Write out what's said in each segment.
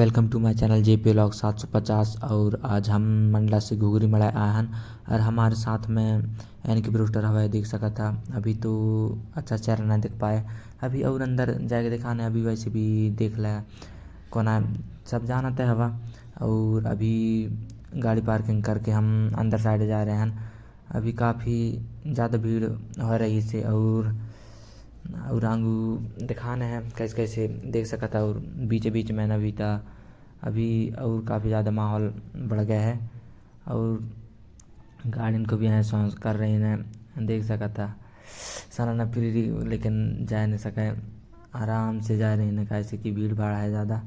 Welcome to my channel JP vlog 750। और आज हम मंडला से घुघरी मड़ाई आए हैं और हमारे साथ में एनके ब्रूस्टर हवा देख सका था। अभी तो अच्छा चेहरा नहीं देख पाए, अभी और अंदर जाके दिखाने अभी वैसे भी देख ला कोना सब जाना था हवा। और अभी गाड़ी पार्किंग करके हम अंदर साइड जा रहे हैं। अभी काफ़ी ज़्यादा भीड़ हो रही से और आंगू दिखाना है कैसे कैसे देख सका था। और बीच बीच में भी था अभी और काफ़ी ज़्यादा माहौल बढ़ गया है। और गार्डन को भी यहाँ सॉन्ग कर रहे हैं देख सका था। सालाना फ्री लेकिन जा नहीं सके, आराम से जा रहे हैं कैसे कि भीड़ भाड़ है ज़्यादा।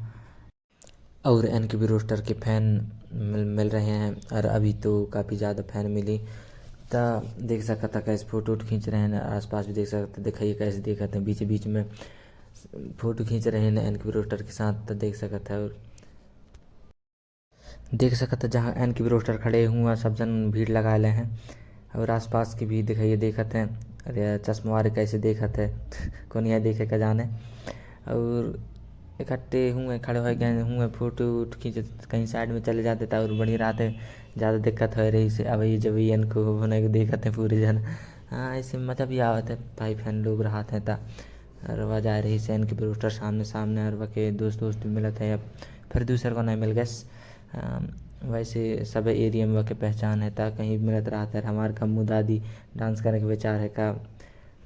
और एनके भी रोस्टर के फैन मिल रहे हैं और अभी तो काफ़ी ज़्यादा फैन मिली तो देख सकता था कैसे फ़ोटो खींच रहे हैं। आसपास भी देख सकते दिखाइए कैसे देखा था, बीच बीच में फ़ोटो खींच रहे हैं एनके रोस्टर के साथ तो देख सकता था। और देख सकता जहाँ एनके रोस्टर खड़े हुए सब जन भीड़ लगा ले हैं। और आसपास की भी दिखाइए देखते हैं। अरे चश्मा वाले कैसे देखते हैं कौन यहाँ देखे का जाने। और इकट्ठे हुए खड़े हो गए हुए फ़ोटो खींच कहीं साइड में चले जाते थे और बड़ी रात ज़्यादा दिक्कत हो रही से अब जब इनको होने को देखते हैं पूरे जन। हाँ ऐसे मज़ा भी आवत है, भाई फैन लोग रहा थे ता और वह जा रही से इनके ब्रूस्टर सामने सामने और वह के दोस्त भी मिलते हैं। अब फिर दूसरे को नहीं मिल गए। वैसे सब एरिया में वह के पहचान है ता कहीं मिलत रहा था। हमारे कम्मू दादी डांस करने के विचार है का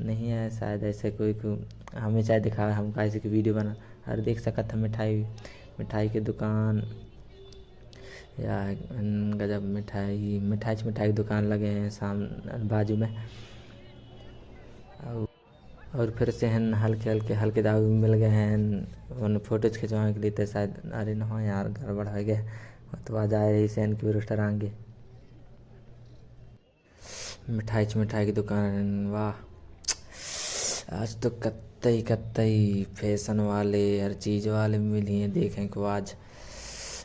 नहीं है शायद ऐसे कोई को हमें चाहे दिखावे हम कैसे की वीडियो बना। और देख सकत हम मिठाई की दुकान या गजब मिठाई की दुकान लगे हैं बाजू में। और फिर से हैं हल्के दाऊ मिल गए हैं उन फोटोज खिंचवाने के लिए तो शायद अरे न यार गड़बड़ हो गया तो आ जा रही से इनकी रोस्टर आएंगे। मिठाई की दुकान वाह, आज तो कत्तई फैशन वाले हर चीज़ वाले मिली हैं देखें को आज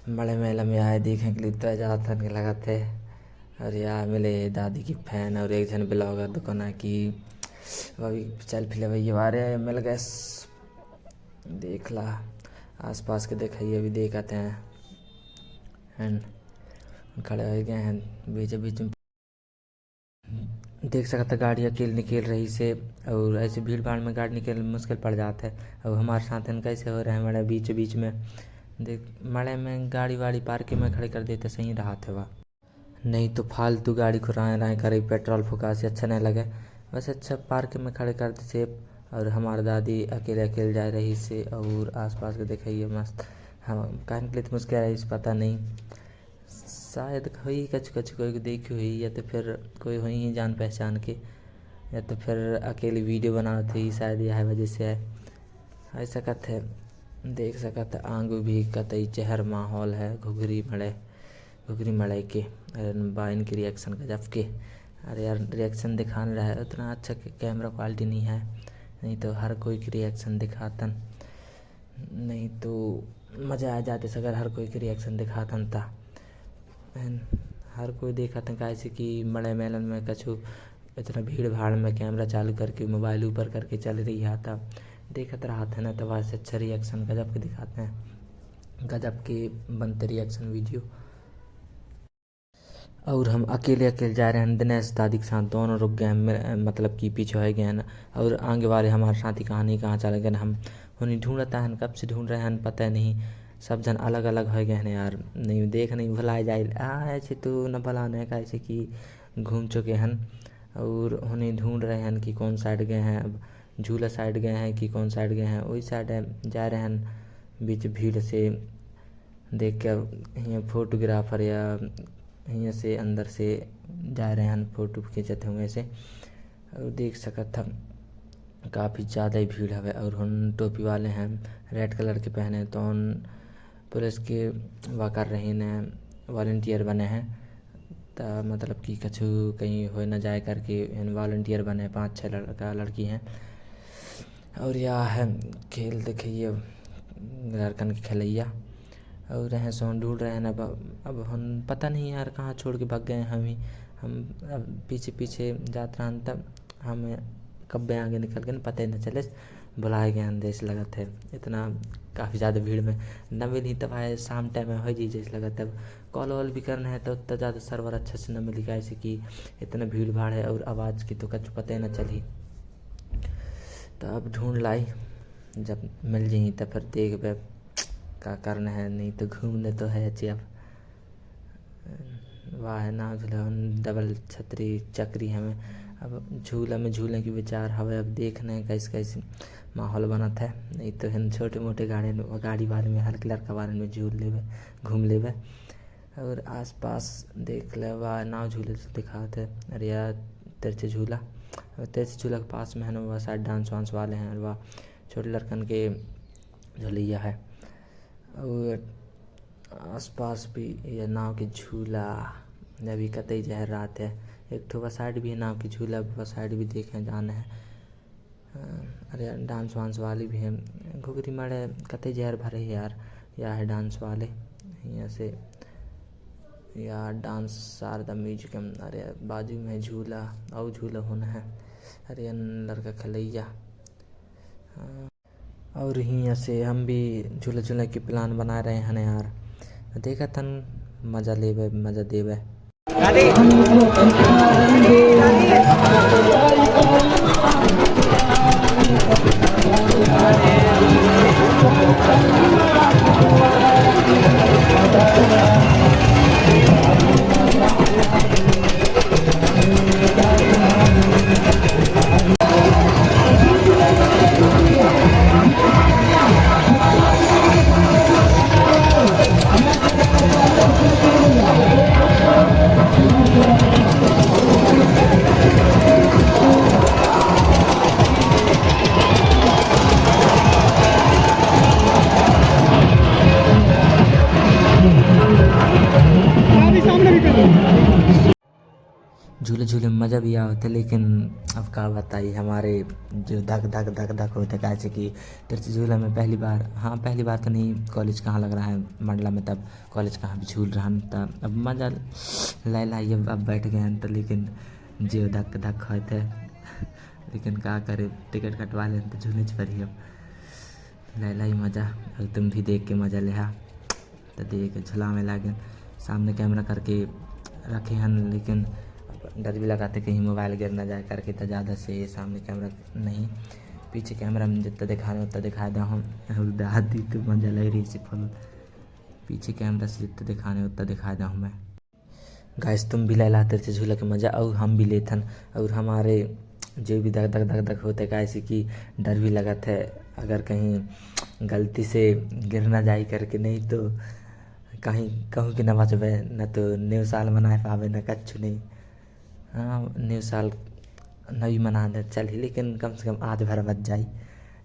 बड़े मेला में आए देखें के लिए तो ज़्यादा नहीं लगा थे। और यहाँ मिले दादी की फैन और एक जन ब्लॉगर दुकान की वह भी चल फिले भैया बारे मिल गए देख ला। आसपास के दिखाइए भी देखते हैं खड़े हो गए हैं बीच बीच में देख सकते गाड़ी अकेले निकल रही से। और ऐसे भीड़ भाड़ में गाड़ी निकल मुश्किल पड़ जाता है। और हमारे साथ कैसे हो रहे हैं मड़े बीच बीच में देख मड़े में गाड़ी वाड़ी पार्किंग में खड़े कर देते सही रहा था वह, नहीं तो फालतू गाड़ी को राय करे पेट्रोल फुका से अच्छा नहीं लगे। वैसे अच्छा पार्क में खड़े कर दे सेफ। और हमारी दादी अकेले जा रही से और आसपास के दिखाइए मस्त। हम कहने के लिए तो मुश्किल है पता नहीं शायद हुई कछ कोई देखी हुई या तो फिर कोई हुई ही जान पहचान के या तो फिर अकेली वीडियो बनाते ही शायद यह वजह से है ऐसा कथे देख सकते आंगू भी कतई चहर माहौल है घुघरी मड़ई के। बाइन की रिएक्शन गजब के अरे यार रिएक्शन दिखाने रहा है उतना अच्छा कैमरा क्वालिटी नहीं है, नहीं तो हर कोई की रिएक्शन दिखातन, नहीं तो मज़ा आ जाते अगर हर कोई की रिएक्शन दिखातन था हर कोई देखा था कैसे कि बड़े मेलन में कछु इतना भीड़ भाड़ में कैमरा चालू करके मोबाइल ऊपर करके चल रही था देखते रहा था ना। तो वहाँ से अच्छा रिएक्शन गजब के दिखाते हैं, गजब के बनते रिएक्शन वीडियो। और हम अकेले जा रहे हैं दिनेश दादी के साथ दोनों रुक गए हैं मतलब कि पीछे हो गए हैं। और आगे वाले हमारे साथी कहानी कहाँ चले गए हम उन्हें ढूंढता है कब से ढूंढ रहे हैं पता नहीं। सब जन अलग अलग हो गए हैं यार नहीं देख नहीं भुलाए जाए ऐसे तो न भलाने का ऐसे कि घूम चुके हैं। और उन्हें ढूंढ रहे हैं कि कौन साइड गए हैं, अब झूला साइड गए हैं कि कौन साइड गए हैं वही साइड जा रहे हैं बीच भीड़ से देख कर। यहाँ फोटोग्राफर या यहाँ से अंदर से जा रहे हैं फोटो खींचते हुए से। और देख सकत था काफ़ी ज़्यादा ही भीड़ है। और हम टोपी वाले हैं रेड कलर के पहने तो उन पुलिस के वा कर रहे हैं वॉलंटियर बने हैं तो मतलब कि कछु कहीं हो न जाए करके वॉलंटियर बने 5-6 लड़का लड़की हैं। और यह है खेल देखिए लड़कन की खेलैया और रहे सोन ढूंढ रहे हैं। अब हम पता नहीं यार कहाँ छोड़ के भाग गए हम अब पीछे जाते रहे तब हम कब आगे निकल गए पता ही न चले। बुलाए गए जैसे लगा थे। इतना काफ़ी ज़्यादा भीड़ में न मिली तब आए शाम टाइम में हो जी जैसे लगा तब कॉल वॉल भी करना है तो उतना ज़्यादा सर्वर अच्छे से न मिली कैसे कि इतना भीड़ भाड़ है और आवाज़ की तो कुछ पता ही न चली। तो अब ढूंढ लाई जब मिल जाई तो फिर देख बे का करना है, नहीं तो घूमने तो है अच्छी। अब वाह है ना झूला डबल छतरी चक्री हमें अब झूला में झूलने की विचार हवे। अब देखना है कैसे कैसे माहौल बनत है, नहीं तो हम छोटे मोटे गाड़ी बारे में हल्के लड़का बारे में झूल लेवे घूम लेवे। और आसपास देख ले वाह नाव झूले से दिखाते अरे यार तिरछे झूला। और तिरछे झूला के पास में है ना वह शायद डांस वांस वाले हैं और वह छोटे लड़कन के झूलिया है। और आसपास भी ये नाव के झूला अभी कतई जहर रात है। एक ठो साइड भी है नाव की झूला वह साइड भी देखें जाना है। अरे डांस वांस वाली भी है घुघरी मड़े कतई जहर भरे है यार। या है डांस वाले यहाँ से या डांस शारदा म्यूजिकम। अरे बाजू में झूला और झूला होना है। अरे लड़का खलैया और यहाँ से हम भी झूला झूलने की प्लान बना रहे हैं यार। देखा तन मज़ा लेवे मज़ा देवे। झूले झूले में मज़ा भी आवता लेकिन अब का बताइए हमारे जो धक धक धक धक होते कैसे कि तिरछे झूला में पहली बार तो नहीं कॉलेज कहाँ लग रहा है मंडला में तब कॉलेज कहाँ भी झूल रहा तब अब मज़ा लै लाई अब बैठ गए हैं तो लेकिन जो धक धक होते लेकिन क्या करे टिकट कटवा लें तो झूले पर ही अब लै लाई मज़ा। और तुम भी देख के मज़ा ले तो देख झूला में लागे सामने कैमरा करके रखे हैं लेकिन डर भी लगाते कहीं मोबाइल गिर ना जाए करके तो ज़्यादा से सामने कैमरा नहीं पीछे कैमरा में जितना दिखा रहे उतना दिखा दे हम दादी तो मजा लग रही से फुल पीछे कैमरा से जितना दिखा रहे उतना दिखा दे मैं। गाइस तुम भी ला तिरछे झूला के मज़ा और हम भी लेथन और हमारे जो भी धक धक धक धक होते कैसे कि डर भी लगा था अगर कहीं गलती से गिर ना जाए करके, नहीं तो कहीं कहूँ कि न बचबे न तो न्यू साल मनाए पावे न कच्छ नहीं। हाँ न्यू साल नहीं मना दे चल ही लेकिन कम से कम आज भर बच जाए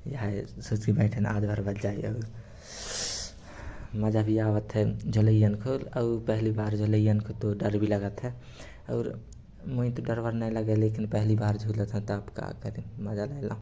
यह सोच के बैठे ना आज भर बच जाए। और मज़ा भी आवत है झुलैयन को और पहली बार झुलैयन को तो डर भी लगा था और मुझे तो डर वर नहीं लगे लेकिन पहली बार झूला था तब का करें मज़ा ले ला।